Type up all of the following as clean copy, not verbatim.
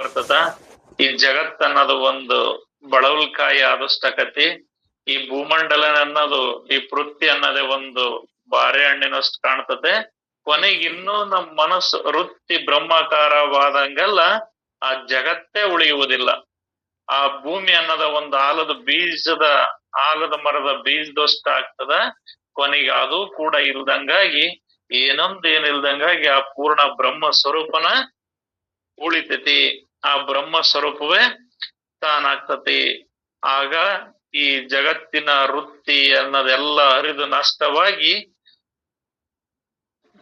ಬರ್ತದ. ಈ ಜಗತ್ ಅನ್ನೋದು ಒಂದು ಬಳವಲ್ಕಾಯಿ ಆದಷ್ಟಕತಿ. ಈ ಭೂಮಂಡಲ ಅನ್ನೋದು, ಈ ಪೃಥ್ವಿ ಅನ್ನೋದೇ ಒಂದು ಬಾರೆಹಣ್ಣಿನಷ್ಟು ಕಾಣ್ತದೆ. ಕೊನೆಗೆ ಇನ್ನೂ ನಮ್ ಮನಸ್ಸು ವೃತ್ತಿ ಬ್ರಹ್ಮಾಕಾರವಾದಂಗೆಲ್ಲ ಆ ಜಗತ್ತೇ ಉಳಿಯುವುದಿಲ್ಲ. ಆ ಭೂಮಿ ಅನ್ನೋದ ಒಂದು ಆಲದ ಮರದ ಬೀಜದಷ್ಟು ಆಗ್ತದ. ಕೊನೆಗೆ ಅದು ಕೂಡ ಇಲ್ದಂಗಾಗಿ, ಏನಿಲ್ದಂಗಾಗಿ ಆ ಪೂರ್ಣ ಬ್ರಹ್ಮ ಸ್ವರೂಪನ ಉಳಿತೈತಿ. ಆ ಬ್ರಹ್ಮ ಸ್ವರೂಪವೇ ತಾನಾಗ್ತತಿ. ಆಗ ಈ ಜಗತ್ತಿನ ವೃತ್ತಿ ಅನ್ನೋದೆಲ್ಲ ಹರಿದು ನಷ್ಟವಾಗಿ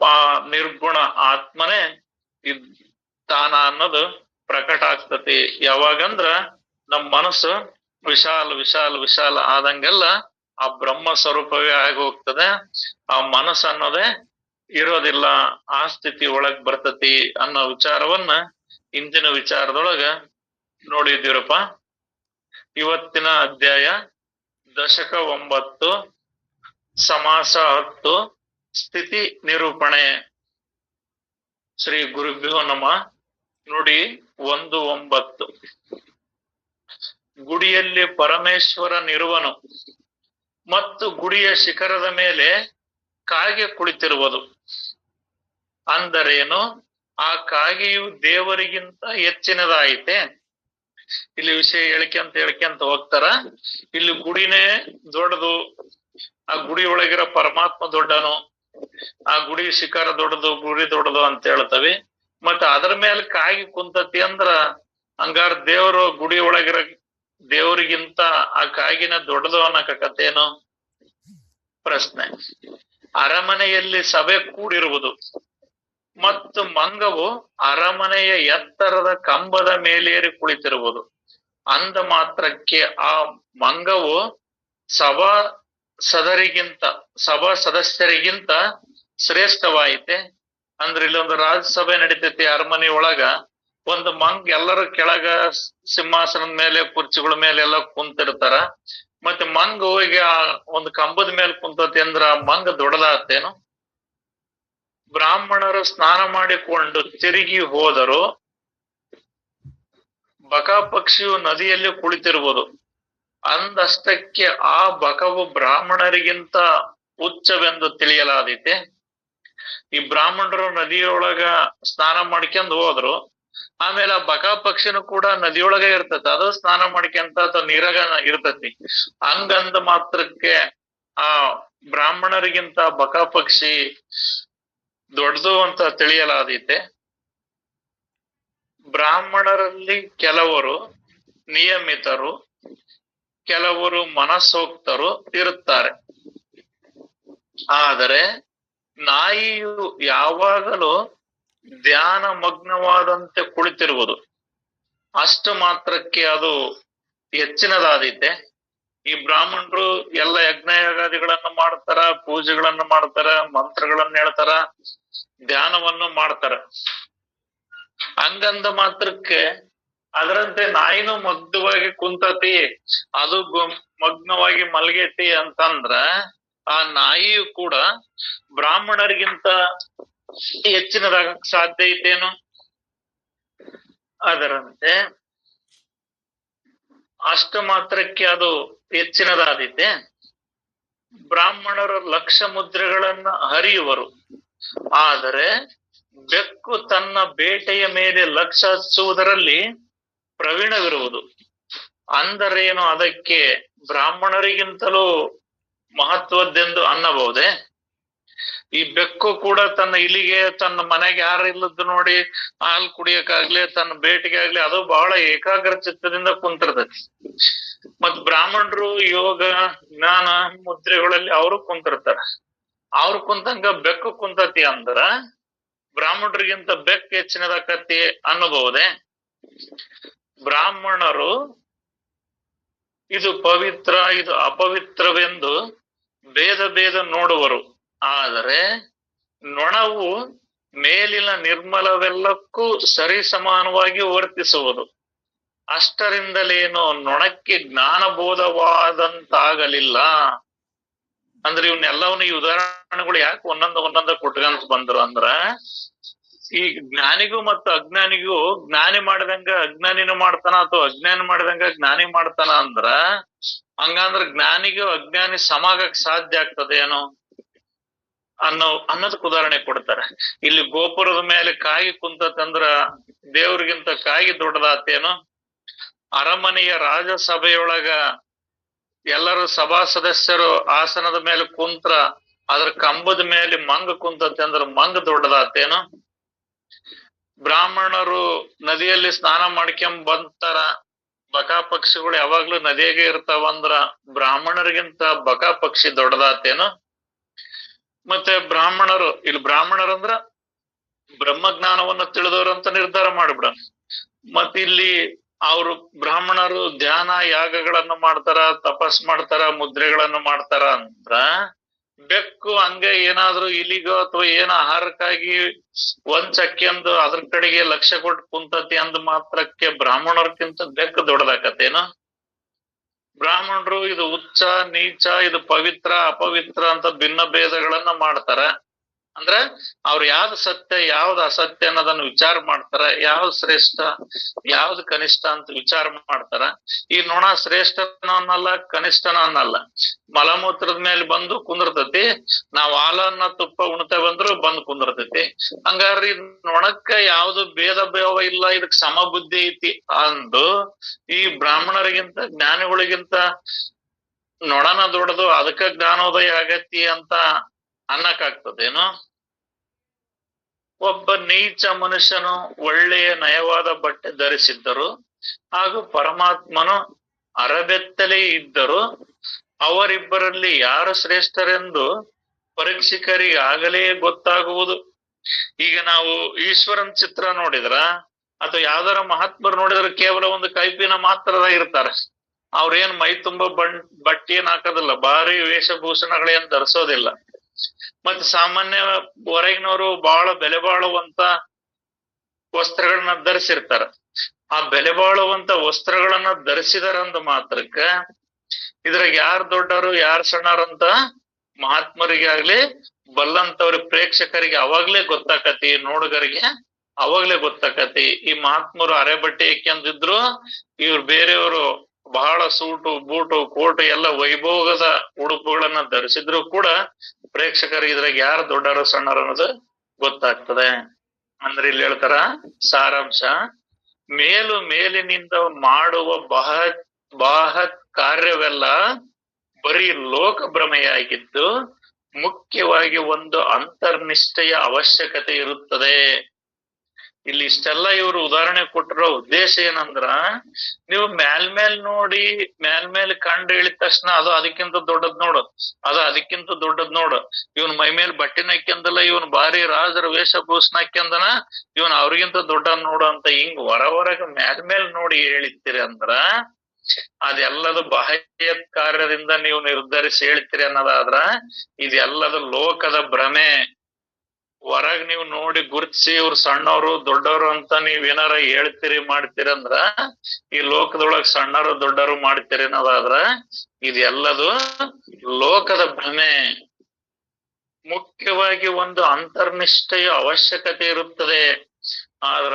ಆ ನಿರ್ಗುಣ ಆತ್ಮನೇ ತಾನ ಅನ್ನೋದು ಪ್ರಕಟ ಆಗ್ತತಿ. ಯಾವಾಗಂದ್ರ ನಮ್ ಮನಸ್ಸು ವಿಶಾಲ ಆದಂಗೆಲ್ಲ ಆ ಬ್ರಹ್ಮ ಸ್ವರೂಪವೇ ಆಗಿ ಹೋಗ್ತದೆ. ಆ ಮನಸ್ಸು ಅನ್ನೋದೇ ಇರೋದಿಲ್ಲ, ಆ ಸ್ಥಿತಿ ಒಳಗ್ ಬರ್ತತಿ ಅನ್ನೋ ವಿಚಾರವನ್ನ ಇಂದಿನ ವಿಚಾರದೊಳಗ ನೋಡಿದ್ದೀರಪ್ಪ. ಇವತ್ತಿನ ಅಧ್ಯಾಯ ದಶಕ 9, ಸಮಾಸ 10, ಸ್ಥಿತಿ ನಿರೂಪಣೆ. ಶ್ರೀ ಗುರುಭ್ಯೋ ನಮಃ. ನುಡಿ 1-9. ಗುಡಿಯಲ್ಲಿ ಪರಮೇಶ್ವರನಿರುವನು ಮತ್ತು ಗುಡಿಯ ಶಿಖರದ ಮೇಲೆ ಕಾಗೆ ಕುಳಿತಿರುವುದು. ಅಂದರೇನು? ಆ ಕಾಗೆಯು ದೇವರಿಗಿಂತ ಹೆಚ್ಚಿನದಾಯಿತೆ. ಇಲ್ಲಿ ವಿಷಯ ಹೇಳ್ಕೊಂತ ಹೋಗ್ತಾರ. ಇಲ್ಲಿ ಗುಡಿನೇ ದೊಡ್ಡದು, ಆ ಗುಡಿ ಒಳಗಿರೋ ಪರಮಾತ್ಮ ದೊಡ್ಡನು, ಆ ಗುಡಿ ಶಿಖರ ದೊಡ್ಡದು, ಗುಡಿ ದೊಡ್ಡದು ಅಂತ ಹೇಳ್ತವಿ. ಮತ್ತ ಅದ್ರ ಮೇಲೆ ಕಾಗಿ ಕುಂತತಿ ಅಂದ್ರ ಹಂಗಾರ ದೇವರು ಗುಡಿ ಒಳಗಿರೋ ದೇವರಿಗಿಂತ ಆ ಕಾಗಿನ ದೊಡ್ಡದು ಅನ್ನಕತ್ತೇನು? ಪ್ರಶ್ನೆ. ಅರಮನೆಯಲ್ಲಿ ಸಭೆ ಕೂಡಿರುವುದು ಮತ್ತು ಮಂಗವು ಅರಮನೆಯ ಎತ್ತರದ ಕಂಬದ ಮೇಲೇರಿ ಕುಳಿತಿರುವುದು. ಅಂದ ಮಾತ್ರಕ್ಕೆ ಆ ಮಂಗವು ಸಭಾ ಸದಸ್ಯರಿಗಿಂತ ಶ್ರೇಷ್ಠವಾಯಿತೆ. ಅಂದ್ರೆ ಇಲ್ಲೊಂದು ರಾಜ್ಯಸಭೆ ನಡೀತೈತಿ ಅರಮನೆ ಒಳಗ. ಒಂದು ಮಂಗ್ ಎಲ್ಲರೂ ಕೆಳಗ ಸಿಂಹಾಸನದ ಮೇಲೆ ಕುರ್ಚಿಗಳ ಮೇಲೆ ಎಲ್ಲ ಕುಂತಿರ್ತಾರ. ಮತ್ತೆ ಮಂಗ ಹೋಗಿ ಆ ಒಂದು ಕಂಬದ ಮೇಲೆ ಕುಂತತಿ ಅಂದ್ರ ಮಂಗ ದೊಡ್ಡದಾಗ್ತೇನು? ಬ್ರಾಹ್ಮಣರು ಸ್ನಾನ ಮಾಡಿಕೊಂಡು ತಿರುಗಿ ಹೋದರು. ಬಕ ಪಕ್ಷಿಯು ನದಿಯಲ್ಲಿ ಕುಳಿತಿರುವುದು. ಅಂದಷ್ಟಕ್ಕೆ ಆ ಬಕವು ಬ್ರಾಹ್ಮಣರಿಗಿಂತ ಉಚ್ಚವೆಂದು ತಿಳಿಯಲಾದೀತೆ. ಈ ಬ್ರಾಹ್ಮಣರು ನದಿಯೊಳಗ ಸ್ನಾನ ಮಾಡ್ಕೊಂಡ್ ಹೋದ್ರು. ಆಮೇಲೆ ಆ ಬಕ ಪಕ್ಷಿನೂ ಕೂಡ ನದಿಯೊಳಗ ಇರ್ತತಿ, ಅದು ಸ್ನಾನ ಮಾಡ್ಕೊಂತ ಅಥವಾ ನೀರಾಗ ಇರ್ತತಿ. ಹಂಗಂದ ಮಾತ್ರಕ್ಕೆ ಆ ಬ್ರಾಹ್ಮಣರಿಗಿಂತ ಬಕ ಪಕ್ಷಿ ದೊಡ್ಡದು ಅಂತ ತಿಳಿಯಲಾದೀತೆ. ಬ್ರಾಹ್ಮಣರಲ್ಲಿ ಕೆಲವರು ನಿಯಮಿತರು, ಕೆಲವರು ಮನಸೋಕ್ತರು ಇರುತ್ತಾರೆ. ಆದರೆ ನಾಯಿಯು ಯಾವಾಗಲೂ ಧ್ಯಾನ ಮಗ್ನವಾದಂತೆ ಕುಳಿತಿರುವುದು. ಅಷ್ಟು ಮಾತ್ರಕ್ಕೆ ಅದು ಹೆಚ್ಚಿನದಾದೀತೆ. ಈ ಬ್ರಾಹ್ಮಣರು ಎಲ್ಲ ಯಜ್ಞಯಾಗಾದಿಗಳನ್ನು ಮಾಡ್ತಾರ, ಪೂಜೆಗಳನ್ನು ಮಾಡ್ತಾರ, ಮಂತ್ರಗಳನ್ನ ಹೇಳ್ತಾರ, ಧ್ಯಾನವನ್ನು ಮಾಡ್ತಾರ. ಹಂಗಂದ ಮಾತ್ರಕ್ಕೆ ಅದರಂತೆ ನಾಯಿನೂ ಮಗ್ನವಾಗಿ ಕುಂತತಿ, ಅದು ಮಗ್ನವಾಗಿ ಮಲಗೈತಿ ಅಂತಂದ್ರ ಆ ನಾಯಿಯು ಕೂಡ ಬ್ರಾಹ್ಮಣರಿಗಿಂತ ಹೆಚ್ಚಿನದಾಗಕ್ ಸಾಧ್ಯ ಐತೇನು? ಅದರಂತೆ ಅಷ್ಟು ಮಾತ್ರಕ್ಕೆ ಅದು ಹೆಚ್ಚಿನದಾದೀತೆ. ಬ್ರಾಹ್ಮಣರು ಲಕ್ಷ ಮುದ್ರೆಗಳನ್ನ ಹರಿಯುವರು, ಆದರೆ ಬೆಕ್ಕು ತನ್ನ ಬೇಟೆಯ ಮೇಲೆ ಲಕ್ಷ್ಯ ಹಚ್ಚುವುದರಲ್ಲಿ ಪ್ರವೀಣವಿರುವುದು. ಅಂದರೇನು? ಅದಕ್ಕೆ ಬ್ರಾಹ್ಮಣರಿಗಿಂತಲೂ ಮಹತ್ವದ್ದೆಂದು ಅನ್ನಬಹುದೇ? ಈ ಬೆಕ್ಕು ಕೂಡ ತನ್ನ ಇಲಿಗೆ, ತನ್ನ ಮನೆಗೆ ಯಾರು ಇಲ್ಲದ್ದು ನೋಡಿ ಹಾಲು ಕುಡಿಯಕ್ಕಾಗ್ಲಿ, ತನ್ನ ಬೇಟೆಗೆ ಆಗ್ಲಿ, ಅದು ಬಹಳ ಏಕಾಗ್ರ ಚಿತ್ತದಿಂದ ಕುಂತಿರ್ತೈತಿ. ಮತ್ ಬ್ರಾಹ್ಮಣರು ಯೋಗ ಜ್ಞಾನ ಮುದ್ರೆಗಳಲ್ಲಿ ಅವರು ಕುಂತಿರ್ತಾರ. ಅವ್ರು ಕುಂತಂಗ ಬೆಕ್ಕು ಕುಂತತಿ ಅಂದ್ರ ಬ್ರಾಹ್ಮಣರಿಗಿಂತ ಬೆಕ್ಕು ಹೆಚ್ಚಿನದಾಕತಿ ಅನ್ನಬಹುದೇ? ಬ್ರಾಹ್ಮಣರು ಇದು ಪವಿತ್ರ, ಇದು ಅಪವಿತ್ರವೆಂದು ಭೇದ ನೋಡುವರು. ಆದರೆ ನೊಣವು ಮೇಲಿನ ನಿರ್ಮಲವೆಲ್ಲಕ್ಕೂ ಸರಿ ಸಮಾನವಾಗಿ ವರ್ತಿಸುವುದು. ಅಷ್ಟರಿಂದಲೇನು ನೊಣಕ್ಕೆ ಜ್ಞಾನಬೋಧವಾದಂತಾಗಲಿಲ್ಲ. ಅಂದ್ರೆ ಇವನ್ನೆಲ್ಲವನ್ನ ಈ ಉದಾಹರಣೆಗಳು ಯಾಕೆ ಒಂದೊಂದ ಕೊಟ್ಕಂತ ಬಂದ್ರು ಅಂದ್ರ, ಈ ಜ್ಞಾನಿಗೂ ಮತ್ತು ಅಜ್ಞಾನಿಗೂ ಜ್ಞಾನಿ ಮಾಡಿದಂಗ ಅಜ್ಞಾನಿನೂ ಮಾಡ್ತಾನ ಅಥವಾ ಅಜ್ಞಾನಿ ಮಾಡಿದಂಗ ಜ್ಞಾನಿ ಮಾಡ್ತಾನ ಅಂದ್ರ ಹಂಗಂದ್ರ ಜ್ಞಾನಿಗೂ ಅಜ್ಞಾನಿ ಸಮಾಗಕ್ ಸಾಧ್ಯ ಆಗ್ತದೆ ಏನೋ ಅನ್ನೋದಕ್ಕೆ ಉದಾಹರಣೆ ಕೊಡ್ತಾರೆ. ಇಲ್ಲಿ ಗೋಪುರದ ಮೇಲೆ ಕಾಗಿ ಕುಂತಂದ್ರ ದೇವ್ರಿಗಿಂತ ಕಾಗಿ ದೊಡ್ಡದಾತೇನು? ಅರಮನೆಯ ರಾಜಸಭೆಯೊಳಗ ಎಲ್ಲರೂ ಸಭಾ ಸದಸ್ಯರು ಆಸನದ ಮೇಲೆ ಕುಂತ್ರ ಅದ್ರ ಕಂಬದ ಮೇಲೆ ಮಂಗ ಕುಂತತೆ ಅಂದ್ರ ಮಂಗ ದೊಡ್ಡದಾತೇನು? ಬ್ರಾಹ್ಮಣರು ನದಿಯಲ್ಲಿ ಸ್ನಾನ ಮಾಡ್ಕೊಂಡ್ ಬಂತಾರ, ಬಕಾ ಪಕ್ಷಿಗಳು ಯಾವಾಗ್ಲೂ ನದಿಯಾಗೆ ಇರ್ತಾವಂದ್ರ ಬ್ರಾಹ್ಮಣರಿಗಿಂತ ಬಕಾ ಪಕ್ಷಿ ದೊಡ್ಡದಾತೇನು? ಮತ್ತೆ ಇಲ್ಲಿ ಬ್ರಾಹ್ಮಣರಂದ್ರ ಬ್ರಹ್ಮಜ್ಞಾನವನ್ನ ತಿಳಿದವರು ಅಂತ ನಿರ್ಧಾರ ಮಾಡ್ಬಿಡ. ಮತ್ ಇಲ್ಲಿ ಅವರು ಬ್ರಾಹ್ಮಣರು ಧ್ಯಾನ ಯಾಗಗಳನ್ನು ಮಾಡ್ತಾರ, ತಪಸ್ ಮಾಡ್ತಾರ, ಮುದ್ರೆಗಳನ್ನು ಮಾಡ್ತಾರ ಅಂದ್ರ ಬೆಕ್ಕು ಹಂಗ ಏನಾದ್ರು ಇಲಿಗೋ ಅಥವಾ ಏನ ಆಹಾರಕ್ಕಾಗಿ ಒಂದ್ ಚಕ್ಕೆಂದು ಅದ್ರ ಕಡೆಗೆ ಲಕ್ಷ್ಯ ಕೊಟ್ಟು ಕುಂತತಿ ಅಂದ ಮಾತ್ರಕ್ಕೆ ಬ್ರಾಹ್ಮಣರ್ಕಿಂತ ಬೆಕ್ಕು ದೊಡ್ಡದಾಕತ್ತೇನು? ಬ್ರಾಹ್ಮಣರು ಇದು ಉಚ್ಚ ನೀಚ, ಇದು ಪವಿತ್ರ ಅಪವಿತ್ರ ಅಂತ ಭಿನ್ನ ಭೇದಗಳನ್ನ ಮಾಡ್ತಾರ. ಅಂದ್ರ ಅವ್ರು ಯಾವ್ದು ಸತ್ಯ ಯಾವ್ದು ಅಸತ್ಯ ಅನ್ನೋದನ್ನ ವಿಚಾರ ಮಾಡ್ತಾರ, ಯಾವ್ದು ಶ್ರೇಷ್ಠ ಯಾವ್ದು ಕನಿಷ್ಠ ಅಂತ ವಿಚಾರ ಮಾಡ್ತಾರ. ಈ ನೊಣ ಶ್ರೇಷ್ಠನ ಅನ್ನಲ್ಲ, ಕನಿಷ್ಠನ ಅನ್ನಲ್ಲ, ಮಲಮೂತ್ರದ ಮೇಲೆ ಬಂದು ಕುಂದಿರ್ತತಿ. ನಾವ್ ಹಾಲನ್ನ ತುಪ್ಪ ಉಣ್ತೇವಂದ್ರು ಬಂದು ಕುಂದಿರ್ತತಿ. ಹಂಗಾರ್ರಿ ನೊಣಕ್ಕ ಯಾವ್ದು ಭೇದ ಭಾವ ಇಲ್ಲ, ಇದಕ್ ಸಮಬುದ್ಧಿ ಐತಿ ಅಂದು ಈ ಬ್ರಾಹ್ಮಣರಿಗಿಂತ ಜ್ಞಾನಿಗಳಿಗಿಂತ ನೊಣನ ದೊಡ್ಡದು, ಅದಕ್ಕ ಜ್ಞಾನೋದಯ ಆಗತ್ತಿ ಅಂತ ಅನ್ನಕ್ಕಾಗ್ತದೇನು? ಒಬ್ಬ ನೀಚ ಮನುಷ್ಯನು ಒಳ್ಳೆಯ ನಯವಾದ ಬಟ್ಟೆ ಧರಿಸಿದ್ದರು ಹಾಗೂ ಪರಮಾತ್ಮನು ಅರಬೆತ್ತಲೇ ಇದ್ದರು, ಅವರಿಬ್ಬರಲ್ಲಿ ಯಾರು ಶ್ರೇಷ್ಠರೆಂದು ಪರೀಕ್ಷಕರಿಗೆ ಆಗಲೇ ಗೊತ್ತಾಗುವುದು. ಈಗ ನಾವು ಈಶ್ವರನ್ ಚಿತ್ರ ನೋಡಿದ್ರ ಅಥವಾ ಯಾವ್ದಾರ ಮಹಾತ್ಮರು ನೋಡಿದ್ರೆ ಕೇವಲ ಒಂದು ಕೈಪಿನ ಮಾತ್ರ ಇರ್ತಾರೆ. ಅವ್ರೇನ್ ಮೈ ತುಂಬಾ ಬಟ್ಟೆ ಏನ್ ಹಾಕೋದಿಲ್ಲ, ಭಾರಿ ವೇಷಭೂಷಣಗಳೇನ್ ಧರಿಸೋದಿಲ್ಲ. ಮತ್ತೆ ಸಾಮಾನ್ಯ ಹೊರಗಿನವರು ಬಹಳ ಬೆಲೆ ಬಾಳುವಂತ ವಸ್ತ್ರಗಳನ್ನ ಧರಿಸಿರ್ತಾರ. ಆ ಬೆಲೆ ಬಾಳುವಂತ ವಸ್ತ್ರಗಳನ್ನ ಧರಿಸಿದಾರಂದ ಮಾತ್ರಕ್ಕ ಇದ್ರಾಗ ಯಾರು ದೊಡ್ಡವರು ಯಾರು ಸಣ್ಣವ್ರಂತ ಮಹಾತ್ಮರಿಗೆ ಆಗ್ಲಿ ಬಲ್ಲಂತವ್ರಿಗೆ ಪ್ರೇಕ್ಷಕರಿಗೆ ಅವಾಗ್ಲೇ ಗೊತ್ತಾಕತಿ, ನೋಡುಗರಿಗೆ ಅವಾಗ್ಲೇ ಗೊತ್ತಾಕತಿ. ಈ ಮಹಾತ್ಮರು ಅರೆ ಬಟ್ಟೆ ಹಾಕ್ಯಂದಿದ್ರು, ಇವ್ರು ಬೇರೆಯವರು ಬಹಳ ಸೂಟು ಬೂಟು ಕೋಟು ಎಲ್ಲ ವೈಭೋಗದ ಉಡುಪುಗಳನ್ನ ಧರಿಸಿದ್ರು ಕೂಡ ಪ್ರೇಕ್ಷಕರಿಗೆ ಇದ್ರಾಗ ಯಾರು ದೊಡ್ಡವರು ಸಣ್ಣರು ಅನ್ನೋದು ಗೊತ್ತಾಗ್ತದೆ. ಅಂದ್ರೆ ಇಲ್ಲಿ ಹೇಳ್ತಾರ ಸಾರಾಂಶ, ಮೇಲಿನಿಂದ ಮಾಡುವ ಬಾಹತ್ ಕಾರ್ಯವೆಲ್ಲ ಬರೀ ಲೋಕ ಭ್ರಮೆಯಾಗಿದ್ದು ಮುಖ್ಯವಾಗಿ ಒಂದು ಅಂತರ್ನಿಷ್ಠೆಯ ಅವಶ್ಯಕತೆ ಇರುತ್ತದೆ. ಇಲ್ಲಿ ಇಷ್ಟೆಲ್ಲ ಇವರು ಉದಾಹರಣೆ ಕೊಟ್ಟಿರೋ ಉದ್ದೇಶ ಏನಂದ್ರ, ನೀವು ಮೇಲ್ ನೋಡಿ ಮೇಲ್ ಕಂಡು ಹೇಳಿದ ತಕ್ಷಣ ಅದು ಅದಕ್ಕಿಂತ ದೊಡ್ಡದ್ ನೋಡು, ಅದು ಅದಕ್ಕಿಂತ ದೊಡ್ಡದ್ ನೋಡು, ಇವನ್ ಮೈ ಮೇಲೆ ಬಟ್ಟೆನ ಹಾಕ್ಯಂದಲ್ಲ, ಇವನ್ ಭಾರಿ ರಾಜರ ವೇಷಭೂಷಣ ಹಾಕ್ಯಂದನ, ಇವನ್ ಅವ್ರಿಗಿಂತ ದೊಡ್ಡ ನೋಡು ಅಂತ ಹಿಂಗ್ ಹೊರಗೆ ಮೇಲ್ ನೋಡಿ ಹೇಳಿರ್ತೀರಿ ಅಂದ್ರ ಅದೆಲ್ಲದು ಬಾಹ್ಯ ಕಾರ್ಯದಿಂದ ನೀವು ನಿರ್ಧರಿಸಿ ಹೇಳ್ತೀರಿ ಅನ್ನೋದಾದ್ರ ಇದೆಲ್ಲದು ಲೋಕದ ಭ್ರಮೆ. ಹೊರಗ್ ನೀವು ನೋಡಿ ಗುರ್ತಿಸಿ ಇವ್ರು ಸಣ್ಣವರು ದೊಡ್ಡವರು ಅಂತ ನೀವ್ ಏನಾರ ಹೇಳ್ತೀರಿ ಮಾಡ್ತೀರಿ ಅಂದ್ರ ಈ ಲೋಕದೊಳಗ್ ಸಣ್ಣರು ದೊಡ್ಡವರು ಮಾಡ್ತೀರಿ ಅನ್ನೋದಾದ್ರ ಇದೆಲ್ಲದು ಲೋಕದ ಭ್ರಮೆ. ಮುಖ್ಯವಾಗಿ ಒಂದು ಅಂತರ್ನಿಷ್ಠೆಯ ಅವಶ್ಯಕತೆ ಇರುತ್ತದೆ. ಆದ್ರ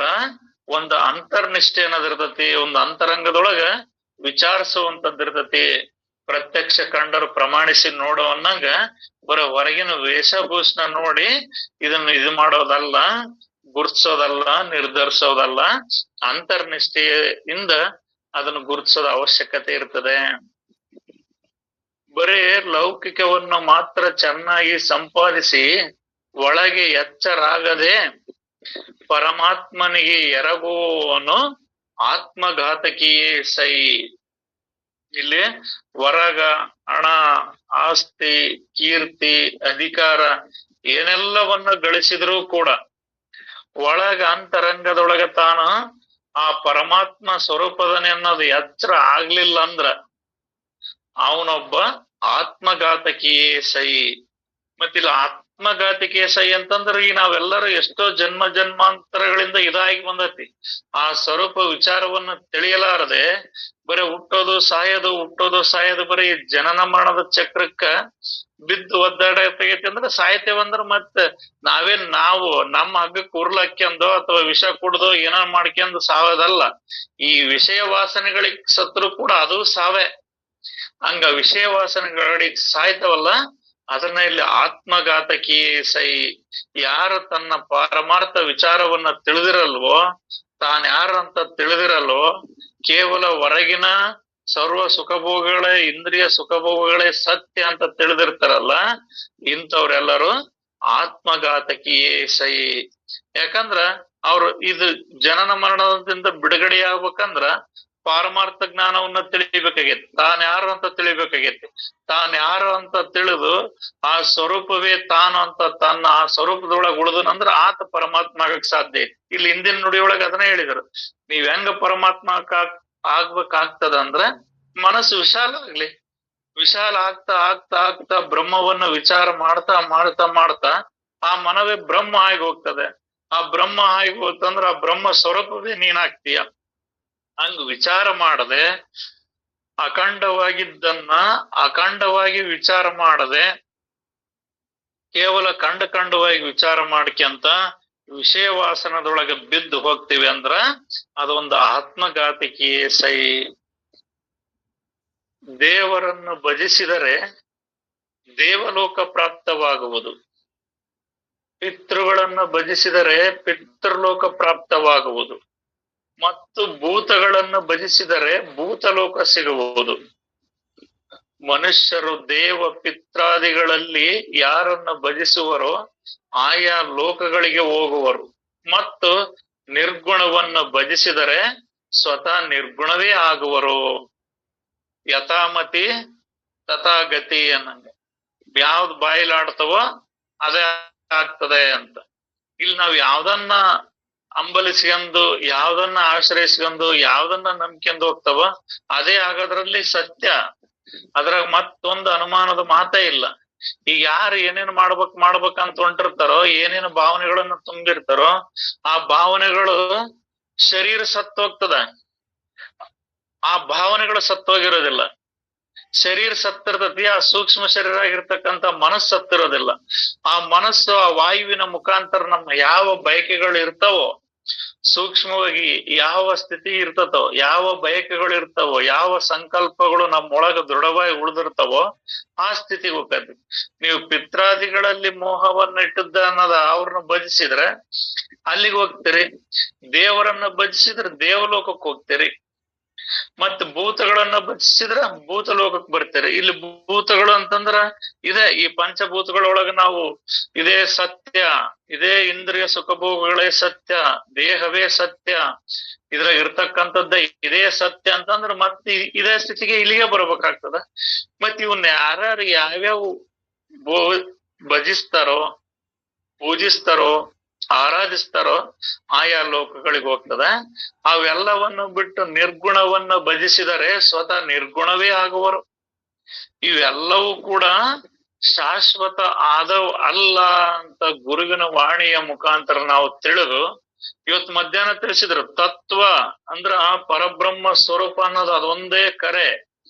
ಒಂದು ಅಂತರ್ನಿಷ್ಠೆ ಅನ್ನೋದಿರ್ತತಿ, ಒಂದು ಅಂತರಂಗದೊಳಗ ವಿಚಾರಿಸುವಂತದ್ದಿರ್ತತಿ. ಪ್ರತ್ಯಕ್ಷ ಕಂಡರು ಪ್ರಮಾಣಿಸಿ ನೋಡೋವನ್ನಂಗ ಬರೋ ಹೊರಗಿನ ವೇಷಭೂಷಣ ನೋಡಿ ಇದನ್ನ ಇದು ಮಾಡೋದಲ್ಲ, ಗುರ್ತಿಸೋದಲ್ಲ, ನಿರ್ಧರಿಸೋದಲ್ಲ, ಅಂತರ್ನಿಷ್ಠೆಯಿಂದ ಅದನ್ನು ಗುರುತಿಸೋದ ಅವಶ್ಯಕತೆ ಇರ್ತದೆ. ಬರೀ ಲೌಕಿಕವನ್ನು ಮಾತ್ರ ಚೆನ್ನಾಗಿ ಸಂಪಾದಿಸಿ ಒಳಗೆ ಎಚ್ಚರಾಗದೆ ಪರಮಾತ್ಮನಿಗೆ ಎರಗುವವನು ಆತ್ಮಘಾತಕಿಯೇ ಸೈ. ಇಲ್ಲಿ ಹೊರಗ ಹಣ, ಆಸ್ತಿ, ಕೀರ್ತಿ, ಅಧಿಕಾರ ಏನೆಲ್ಲವನ್ನ ಗಳಿಸಿದ್ರೂ ಕೂಡ ಒಳಗ ಅಂತರಂಗದೊಳಗ ತಾನು ಆ ಪರಮಾತ್ಮ ಸ್ವರೂಪದನೆ ಅನ್ನೋದು ಎಚ್ಚರ ಆಗ್ಲಿಲ್ಲ ಅಂದ್ರ ಅವನೊಬ್ಬ ಆತ್ಮಘಾತಕಿಯೇ ಸೈ. ಮತ್ತಿಲ್ಲ ಆತ್ಮಘಾತಿಕೆ ಸೈ ಅಂತಂದ್ರ ಈ ನಾವೆಲ್ಲರೂ ಎಷ್ಟೋ ಜನ್ಮ ಜನ್ಮಾಂತರಗಳಿಂದ ಇದಾಗಿ ಬಂದತಿ. ಆ ಸ್ವರೂಪ ವಿಚಾರವನ್ನ ತಿಳಿಯಲಾರದೆ ಬರೀ ಹುಟ್ಟೋದು ಸಾಯೋದು ಬರೀ ಜನನ ಮರಣದ ಚಕ್ರಕ್ಕ ಬಿದ್ದು ಒದ್ದಾಡತೈತಿ ಅಂದ್ರೆ ಸಾಯ್ತೇವಂದ್ರ ಮತ್ ನಾವು ನಮ್ಮ ಹಗ್ಗಕ್ಕೆ ಉರ್ಲಾಕ್ಯಂದೋ ಅಥವಾ ವಿಷ ಕುಡ್ದೋ ಏನೋ ಮಾಡ್ಕೊಂಡ್ ಸಾಯೋದಲ್ಲ. ಈ ವಿಷಯ ವಾಸನೆಗಳಿಗೆ ಸತ್ರು ಕೂಡ ಅದು ಸಾವೇ. ಹಂಗ ವಿಷಯ ವಾಸನೆಗಳಿಗೆ ಸಾಯ್ತವಲ್ಲ, ಅದನ್ನ ಇಲ್ಲಿ ಆತ್ಮಘಾತಕಿ ಸೈ. ಯಾರು ತನ್ನ ಪಾರಮಾರ್ಥ ವಿಚಾರವನ್ನ ತಿಳಿದಿರಲ್ವೋ, ತಾನ್ ಯಾರಂತ ತಿಳಿದಿರಲ್ವೋ, ಕೇವಲ ಹೊರಗಿನ ಸರ್ವ ಸುಖಭೋಗಗಳೇ, ಇಂದ್ರಿಯ ಸುಖಭೋಗಗಳೇ ಸತ್ಯ ಅಂತ ತಿಳಿದಿರ್ತಾರಲ್ಲ, ಇಂಥವ್ರೆಲ್ಲರೂ ಆತ್ಮಘಾತಕಿಯೇ ಸೈ. ಯಾಕಂದ್ರ ಅವ್ರು ಇದು ಜನನ ಮರಣದಿಂದ ಬಿಡುಗಡೆ ಆಗ್ಬೇಕಂದ್ರ ಪಾರಮಾರ್ಥ ಜ್ಞಾನವನ್ನ ತಿಳಿಬೇಕಾಗೈತಿ. ತಾನ್ ಯಾರು ಅಂತ ತಿಳಿಬೇಕಾಗೈತಿ. ತಾನ್ ಯಾರು ಅಂತ ತಿಳಿದು ಆ ಸ್ವರೂಪವೇ ತಾನು ಅಂತ ತನ್ನ ಆ ಸ್ವರೂಪದೊಳಗ ಉಳಿದನಂದ್ರ ಆತ ಪರಮಾತ್ಮ ಆಗಕ್ ಸಾಧ್ಯ ಐತಿ. ಇಲ್ಲಿ ಹಿಂದಿನ ನುಡಿಯೊಳಗ ಅದನ್ನ ಹೇಳಿದ್ರು. ನೀವ್ ಹೆಂಗ ಪರಮಾತ್ಮ ಆಗ್ಬೇಕಾಗ್ತದ ಅಂದ್ರ ಮನಸ್ಸು ವಿಶಾಲ ಆಗ್ಲಿ. ವಿಶಾಲ ಆಗ್ತಾ ಆಗ್ತಾ ಆಗ್ತಾ ಬ್ರಹ್ಮವನ್ನ ವಿಚಾರ ಮಾಡ್ತಾ ಮಾಡ್ತಾ ಮಾಡ್ತಾ ಆ ಮನವೇ ಬ್ರಹ್ಮ ಆಗಿ ಹೋಗ್ತದೆ. ಆ ಬ್ರಹ್ಮ ಆಗಿ ಹೋಗ್ತಂದ್ರ ಆ ಬ್ರಹ್ಮ ಸ್ವರೂಪವೇ ನೀನಾಗ್ತೀಯ. ಹಂಗ ವಿಚಾರ ಮಾಡದೆ ಅಖಂಡವಾಗಿದ್ದನ್ನ ಅಖಂಡವಾಗಿ ವಿಚಾರ ಮಾಡದೆ ಕೇವಲ ಖಂಡವಾಗಿ ವಿಚಾರ ಮಾಡ್ಕ್ಯಂತ ವಿಷಯ ವಾಸನದೊಳಗೆ ಬಿದ್ದು ಹೋಗ್ತೀವಿ ಅಂದ್ರ ಅದೊಂದು ಆತ್ಮಘಾತಕಿಯೇ ಸೈ. ದೇವರನ್ನು ಭಜಿಸಿದರೆ ದೇವಲೋಕ ಪ್ರಾಪ್ತವಾಗುವುದು, ಪಿತೃಗಳನ್ನು ಭಜಿಸಿದರೆ ಪಿತೃಲೋಕ ಪ್ರಾಪ್ತವಾಗುವುದು, ಮತ್ತು ಭೂತಗಳನ್ನು ಭಜಿಸಿದರೆ ಭೂತಲೋಕ ಸಿಗುವುದು. ಮನುಷ್ಯರು ದೇವ ಪಿತ್ರಾದಿಗಳಲ್ಲಿ ಯಾರನ್ನ ಭಜಿಸುವರೋ ಆಯಾ ಲೋಕಗಳಿಗೆ ಹೋಗುವರು, ಮತ್ತು ನಿರ್ಗುಣವನ್ನು ಭಜಿಸಿದರೆ ಸ್ವತಃ ನಿರ್ಗುಣವೇ ಆಗುವರು. ಯಥಾಮತಿ ತಥಾಗತಿ ಅನ್ನಂಗೆ ಯಾವ್ದು ಬಾಯಿಲಾಡ್ತವೋ ಅದೇ ಆಗ್ತದೆ ಅಂತ. ಇಲ್ಲಿ ನಾವ್ ಯಾವ್ದನ್ನ ಅಂಬಲಿಸ್ಕೊಂಡು, ಯಾವ್ದನ್ನ ಆಶ್ರಯಿಸ್ಕೊಂಡು, ಯಾವ್ದನ್ನ ನಂಬ್ಕೊಂಡು ಹೋಗ್ತಾವ ಅದೇ ಆಗೋದ್ರಲ್ಲಿ ಸತ್ಯ. ಅದ್ರಾಗ ಮತ್ತೊಂದು ಅನುಮಾನದ ಮಾತೇ ಇಲ್ಲ. ಈಗ ಯಾರು ಏನೇನು ಮಾಡ್ಬೇಕಂತ ಹೊಂಟಿರ್ತಾರೋ, ಏನೇನು ಭಾವನೆಗಳನ್ನ ತುಂಬಿರ್ತಾರೋ ಆ ಭಾವನೆಗಳು ಶರೀರ ಸತ್ತೋಗ್ತದ. ಆ ಭಾವನೆಗಳು ಸತ್ತೋಗಿರೋದಿಲ್ಲ. ಶರೀರ ಸತ್ತಿರ್ತತಿ, ಆ ಸೂಕ್ಷ್ಮ ಶರೀರ ಆಗಿರ್ತಕ್ಕಂಥ ಮನಸ್ಸು ಸತ್ತಿರೋದಿಲ್ಲ. ಆ ಮನಸ್ಸು ಆ ವಾಯುವಿನ ಮುಖಾಂತರ ನಮ್ಮ ಯಾವ ಬಯಕೆಗಳು ಇರ್ತಾವೋ, ಸೂಕ್ಷ್ಮವಾಗಿ ಯಾವ ಸ್ಥಿತಿ ಇರ್ತತೋ, ಯಾವ ಬಯಕೆಗಳು ಇರ್ತಾವೋ, ಯಾವ ಸಂಕಲ್ಪಗಳು ನಮ್ಮೊಳಗ ದೃಢವಾಗಿ ಉಳಿದಿರ್ತಾವೋ ಆ ಸ್ಥಿತಿಗೆ ಹೋಗ್ತದೆ. ನೀವು ಪಿತ್ರಾದಿಗಳಲ್ಲಿ ಮೋಹವನ್ನ ಇಟ್ಟದ್ದ ಅನ್ನೋದ ಅವ್ರನ್ನ ಭಜಿಸಿದ್ರೆ ಅಲ್ಲಿಗೆ ಹೋಗ್ತೀರಿ. ದೇವರನ್ನ ಭಜಿಸಿದ್ರೆ ದೇವಲೋಕಕ್ಕೆ ಹೋಗ್ತೀರಿ. ಮತ್ ಭೂತಗಳನ್ನ ಭಜಿಸಿದ್ರ ಭೂತ ಲೋಕಕ್ಕೆ ಬರ್ತೀರಿ. ಇಲ್ಲಿ ಭೂತಗಳು ಅಂತಂದ್ರ ಇದೇ ಈ ಪಂಚಭೂತಗಳೊಳಗ ನಾವು ಇದೇ ಸತ್ಯ, ಇದೇ ಇಂದ್ರಿಯ ಸುಖಭೋಗಗಳೇ ಸತ್ಯ, ದೇಹವೇ ಸತ್ಯ, ಇದ್ರಾಗ ಇರ್ತಕ್ಕಂಥದ್ದ ಇದೇ ಸತ್ಯ ಅಂತಂದ್ರ ಮತ್ತೆ ಇದೇ ಸ್ಥಿತಿಗೆ ಇಲ್ಲಿಗೆ ಬರ್ಬೇಕಾಗ್ತದ. ಮತ್ ಇವನ್ನ ಯಾರ್ಯಾರು ಯಾವ್ಯಾವ ಭಜಿಸ್ತಾರೋ, ಪೂಜಿಸ್ತಾರೋ, ಆರಾಧಿಸ್ತಾರೋ ಆಯಾ ಲೋಕಗಳಿಗೆ ಹೋಗ್ತದೆ. ಅವೆಲ್ಲವನ್ನು ಬಿಟ್ಟು ನಿರ್ಗುಣವನ್ನು ಭಜಿಸಿದರೆ ಸ್ವತಃ ನಿರ್ಗುಣವೇ ಆಗುವರು. ಇವೆಲ್ಲವೂ ಕೂಡ ಶಾಶ್ವತ ಆದವು ಅಲ್ಲ ಅಂತ ಗುರುವಿನ ವಾಣಿಯ ಮುಖಾಂತರ ನಾವು ತಿಳಿದು ಇವತ್ತು ಮಧ್ಯಾಹ್ನ ತಿಳಿಸಿದ್ರು. ತತ್ವ ಅಂದ್ರ ಆ ಪರಬ್ರಹ್ಮ ಸ್ವರೂಪ ಅನ್ನೋದು ಅದೊಂದೇ ಕರೆ,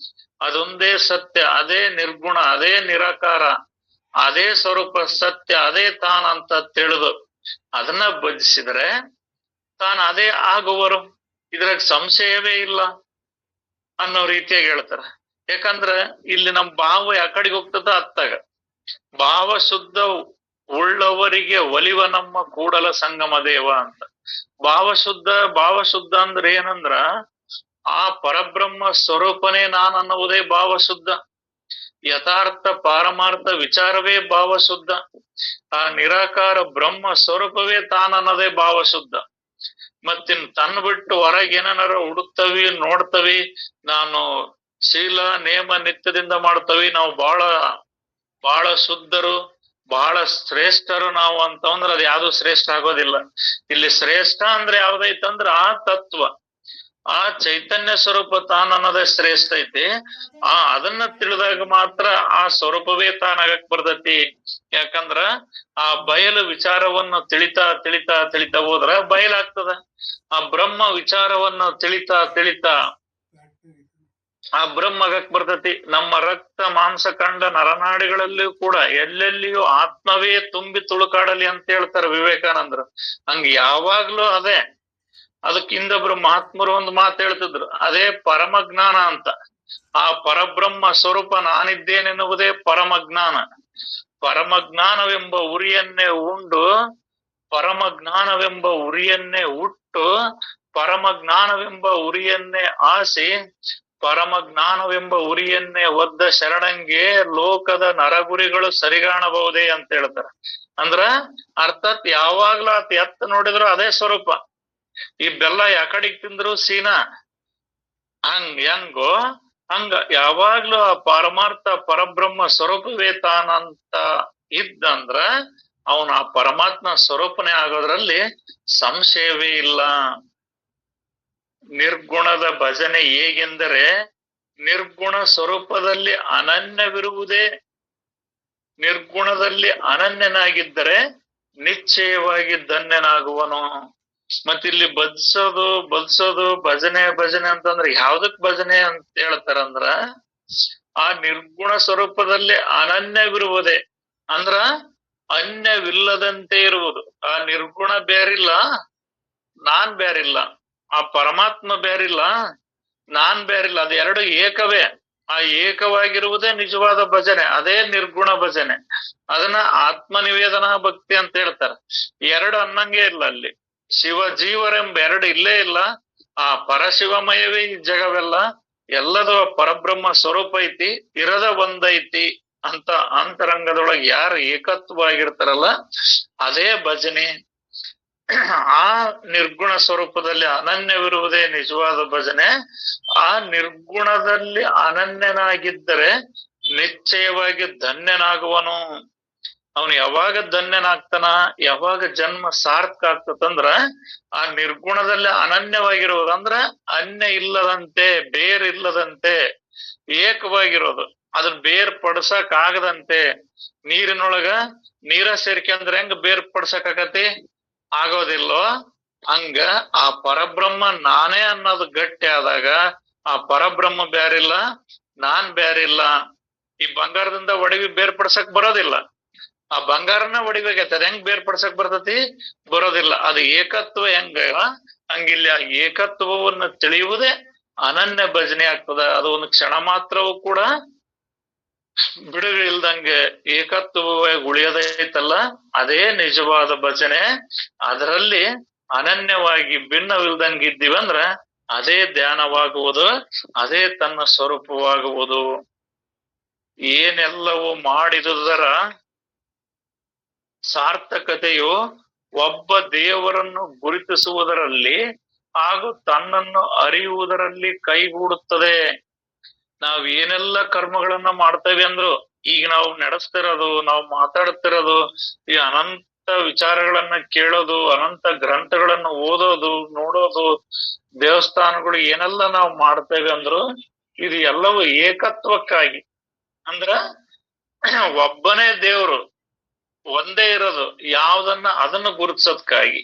ಅದೊಂದೇ ಸತ್ಯ, ಅದೇ ನಿರ್ಗುಣ, ಅದೇ ನಿರಾಕಾರ, ಅದೇ ಸ್ವರೂಪ ಸತ್ಯ, ಅದೇ ತಾನಂತ ತಿಳಿದು ಅದನ್ನ ಭಜಿಸಿದ್ರೆ ತಾನು ಅದೇ ಆಗುವರು. ಇದ್ರಾಗ ಸಂಶಯವೇ ಇಲ್ಲ ಅನ್ನೋ ರೀತಿಯಾಗಿ ಹೇಳ್ತಾರ. ಯಾಕಂದ್ರ ಇಲ್ಲಿ ನಮ್ ಭಾವ ಯಾಕಡೆಗೆ ಹೋಗ್ತದ ಅತ್ತಾಗ ಭಾವ ಶುದ್ಧ ಉಳ್ಳವರಿಗೆ ಒಲಿವ ನಮ್ಮ ಕೂಡಲ ಸಂಗಮ ದೇವ ಅಂತ. ಭಾವಶುದ್ಧ ಅಂದ್ರೆ ಏನಂದ್ರ ಆ ಪರಬ್ರಹ್ಮ ಸ್ವರೂಪನೇ ನಾನು ಅನ್ನುವುದೇ ಭಾವಶುದ್ಧ. ಯಥಾರ್ಥ ಪಾರಮಾರ್ಥ ವಿಚಾರವೇ ಭಾವಶುದ್ಧ. ಆ ನಿರಾಕಾರ ಬ್ರಹ್ಮ ಸ್ವರೂಪವೇ ತಾನನ್ನೋದೇ ಭಾವಶುದ್ಧ. ಮತ್ತಿನ್ ತನ್ನ ಬಿಟ್ಟು ಹೊರಗೆ ಏನಾರ ಹುಡುಕ್ತವಿ, ನೋಡ್ತವಿ, ನಾನು ಶೀಲ ನೇಮ ನಿತ್ಯದಿಂದ ಮಾಡ್ತವಿ, ನಾವು ಬಹಳ ಶುದ್ಧರು, ಬಹಳ ಶ್ರೇಷ್ಠರು ನಾವು ಅಂತಂದ್ರ ಅದು ಯಾವ್ದು ಶ್ರೇಷ್ಠ ಆಗೋದಿಲ್ಲ. ಇಲ್ಲಿ ಶ್ರೇಷ್ಠ ಅಂದ್ರೆ ಯಾವ್ದೈತಂದ್ರ ಆ ತತ್ವ, ಆ ಚೈತನ್ಯ ಸ್ವರೂಪ ತಾನನ್ನೋದೇ ಶ್ರೇಷ್ಠ ಐತಿ. ಅದನ್ನ ತಿಳಿದಾಗ ಮಾತ್ರ ಆ ಸ್ವರೂಪವೇ ತಾನಾಗಕ್ ಬರ್ತೈತಿ. ಯಾಕಂದ್ರ ಆ ಬಯಲು ವಿಚಾರವನ್ನು ತಿಳಿತಾ ತಿಳಿತಾ ತಿಳಿತಾ ಹೋದ್ರ ಬಯಲಾಗ್ತದ. ಆ ಬ್ರಹ್ಮ ವಿಚಾರವನ್ನು ತಿಳಿತಾ ತಿಳಿತಾ ಆ ಬ್ರಹ್ಮ ಆಗಕ್ ಬರ್ತೈತಿ. ನಮ್ಮ ರಕ್ತ ಮಾಂಸ ಕಂಡ ನರನಾಡಿಗಳಲ್ಲಿಯೂ ಕೂಡ ಎಲ್ಲೆಲ್ಲಿಯೂ ಆತ್ಮವೇ ತುಂಬಿ ತುಳುಕಾಡಲಿ ಅಂತ ಹೇಳ್ತಾರ ವಿವೇಕಾನಂದರು. ಹಂಗ ಯಾವಾಗ್ಲೂ ಅದೇ. ಅದಕ್ಕೆ ಇನ್ನೊಬ್ರು ಮಹಾತ್ಮರು ಒಂದು ಮಾತು ಹೇಳ್ತಿದ್ರು, ಅದೇ ಪರಮಜ್ಞಾನ ಅಂತ. ಆ ಪರಬ್ರಹ್ಮ ಸ್ವರೂಪ ನಾನಿದ್ದೇನೆನ್ನುವುದೇ ಪರಮಜ್ಞಾನ. ಪರಮಜ್ಞಾನವೆಂಬ ಉರಿಯನ್ನೇ ಉಂಡು, ಪರಮಜ್ಞಾನವೆಂಬ ಉರಿಯನ್ನೇ ಉಟ್ಟು, ಪರಮಜ್ಞಾನವೆಂಬ ಉರಿಯನ್ನೇ ಆಸಿ, ಪರಮಜ್ಞಾನವೆಂಬ ಉರಿಯನ್ನೇ ಒದ್ದ ಶರಣಂಗೆ ಲೋಕದ ನರಗುರಿಗಳು ಸರಿಗಾಣಬಹುದೇ ಅಂತ ಹೇಳ್ತಾರ. ಅಂದ್ರ ಅರ್ಥಾತ್ ಯಾವಾಗ್ಲೂ ಆತ ಎತ್ತ ನೋಡಿದ್ರು ಅದೇ ಸ್ವರೂಪ. ಈ ಬೆಲ್ಲ ಯಾಕಡಿಗ್ ತಿಂದ್ರು ಸೀನಾ ಹೆಂಗೋ ಹಂಗ ಯಾವಾಗ್ಲೂ ಆ ಪಾರಮಾರ್ಥ ಪರಬ್ರಹ್ಮ ಸ್ವರೂಪವೇ ತಾನಂತ ಇದ್ದಂದ್ರ ಅವನು ಆ ಪರಮಾತ್ಮ ಸ್ವರೂಪನೇ ಆಗೋದ್ರಲ್ಲಿ ಸಂಶಯವೇ ಇಲ್ಲ. ನಿರ್ಗುಣದ ಭಜನೆ ಹೇಗೆಂದರೆ ನಿರ್ಗುಣ ಸ್ವರೂಪದಲ್ಲಿ ಅನನ್ಯವಿರುವುದೇ. ನಿರ್ಗುಣದಲ್ಲಿ ಅನನ್ಯನಾಗಿದ್ದರೆ ನಿಶ್ಚಯವಾಗಿ ಧನ್ಯನಾಗುವನು. ಮತ್ತಿಲ್ಲಿ ಬದ್ಸೋದು ಭಜನೆ ಅಂತಂದ್ರೆ ಯಾವ್ದಕ್ ಭಜನೆ ಅಂತ ಹೇಳ್ತಾರಂದ್ರ ಆ ನಿರ್ಗುಣ ಸ್ವರೂಪದಲ್ಲಿ ಅನನ್ಯವಿರುವುದೇ. ಅಂದ್ರ ಅನ್ಯವಿಲ್ಲದಂತೆ ಇರುವುದು. ಆ ನಿರ್ಗುಣ ಬೇರಿಲ್ಲ, ನಾನ್ ಬೇರಿಲ್ಲ. ಆ ಪರಮಾತ್ಮ ಬೇರಿಲ್ಲ, ನಾನ್ ಬೇರಿಲ್ಲ. ಅದೆರಡು ಏಕವೇ. ಆ ಏಕವಾಗಿರುವುದೇ ನಿಜವಾದ ಭಜನೆ, ಅದೇ ನಿರ್ಗುಣ ಭಜನೆ. ಅದನ್ನ ಆತ್ಮ ನಿವೇದನಾ ಭಕ್ತಿ ಅಂತ ಹೇಳ್ತಾರೆ. ಎರಡು ಅನ್ನಂಗೆ ಇಲ್ಲ ಅಲ್ಲಿ. ಶಿವ ಜೀವರೆಂಬ ಎರಡು ಇಲ್ಲೇ ಇಲ್ಲ. ಆ ಪರಶಿವಮಯವೇ ಈ ಜಗವೆಲ್ಲ. ಎಲ್ಲದೂ ಪರಬ್ರಹ್ಮ ಸ್ವರೂಪ ಐತಿ, ಇರದ ಒಂದೈತಿ ಅಂತ ಅಂತರಂಗದೊಳಗೆ ಯಾರು ಏಕತ್ವವಾಗಿರ್ತಾರಲ್ಲ ಅದೇ ಭಜನೆ. ಆ ನಿರ್ಗುಣ ಸ್ವರೂಪದಲ್ಲಿ ಅನನ್ಯವಿರುವುದೇ ನಿಜವಾದ ಭಜನೆ. ಆ ನಿರ್ಗುಣದಲ್ಲಿ ಅನನ್ಯನಾಗಿದ್ದರೆ ನಿಶ್ಚಯವಾಗಿ ಧನ್ಯನಾಗುವನು. ಅವನು ಯಾವಾಗ ಧನ್ಯನಾಗ್ತಾನ, ಯಾವಾಗ ಜನ್ಮ ಸಾರ್ಥಕ ಆಗ್ತದಂದ್ರ ಆ ನಿರ್ಗುಣದಲ್ಲಿ ಅನನ್ಯವಾಗಿರೋದು. ಅಂದ್ರ ಅನ್ಯ ಇಲ್ಲದಂತೆ, ಬೇರಿಲ್ಲದಂತೆ ಏಕವಾಗಿರೋದು. ಅದನ್ನ ಬೇರ್ಪಡ್ಸಕ್ ಆಗದಂತೆ. ನೀರಿನೊಳಗ ನೀರ ಸೇರ್ಕೊಂಡ್ರೆ ಹೆಂಗ ಬೇರ್ಪಡ್ಸಕ್ ಆಗತಿ? ಆಗೋದಿಲ್ಲೋ ಹಂಗ ಆ ಪರಬ್ರಹ್ಮ ನಾನೇ ಅನ್ನೋದು ಗಟ್ಟಿ ಆದಾಗ ಆ ಪರಬ್ರಹ್ಮ ಬ್ಯಾರಿಲ್ಲ, ನಾನ್ ಬ್ಯಾರಿಲ್ಲ. ಈ ಬಂಗಾರದಿಂದ ಒಡವಿ ಬೇರ್ಪಡ್ಸಕ್ ಬರೋದಿಲ್ಲ. ಆ ಬಂಗಾರನ ಒಡಿಬೇಕೈತೆ, ಅದ್ ಹೆಂಗ್ ಬೇರ್ಪಡ್ಸಕ್ ಬರ್ತತಿ? ಬರೋದಿಲ್ಲ. ಅದು ಏಕತ್ವ ಹೆಂಗ ಹಂಗಿಲ್ಲ. ಆ ಏಕತ್ವವನ್ನು ತಿಳಿಯುವುದೇ ಅನನ್ಯ ಭಜನೆ ಆಗ್ತದ. ಅದು ಒಂದು ಕ್ಷಣ ಮಾತ್ರವೂ ಕೂಡ ಬಿಡುವಿಲ್ದಂಗೆ ಏಕತ್ವವೇ ಉಳಿಯೋದೈತಲ್ಲ, ಅದೇ ನಿಜವಾದ ಭಜನೆ. ಅದರಲ್ಲಿ ಅನನ್ಯವಾಗಿ ಭಿನ್ನವಿಲ್ದಂಗೆ ಇದ್ದೀವಂದ್ರ ಅದೇ ಧ್ಯಾನವಾಗುವುದು, ಅದೇ ತನ್ನ ಸ್ವರೂಪವಾಗುವುದು. ಏನೆಲ್ಲವೂ ಮಾಡಿದುದರ ಸಾರ್ಥಕತೆಯು ಒಬ್ಬ ದೇವರನ್ನು ಗುರುತಿಸುವುದರಲ್ಲಿ ಹಾಗೂ ತನ್ನನ್ನು ಅರಿಯುವುದರಲ್ಲಿ ಕೈಗೂಡುತ್ತದೆ. ನಾವ್ ಏನೆಲ್ಲ ಕರ್ಮಗಳನ್ನ ಮಾಡ್ತೇವೆ ಅಂದ್ರು, ಈಗ ನಾವು ನಡೆಸ್ತಿರೋದು, ನಾವು ಮಾತಾಡ್ತಿರೋದು, ಈ ಅನಂತ ವಿಚಾರಗಳನ್ನ ಕೇಳೋದು, ಅನಂತ ಗ್ರಂಥಗಳನ್ನ ಓದೋದು, ನೋಡೋದು, ದೇವಸ್ಥಾನಗಳು ಏನೆಲ್ಲ ನಾವು ಮಾಡ್ತೇವೆ ಅಂದ್ರು ಇದು ಎಲ್ಲವೂ ಏಕತ್ವಕ್ಕಾಗಿ. ಅಂದ್ರ ಒಬ್ಬನೇ ದೇವ್ರು, ಒಂದೇ ಇರೋದು ಯಾವ್ದನ್ನ ಅದನ್ನ ಗುರುತಿಸೋದ್ಕಾಗಿ,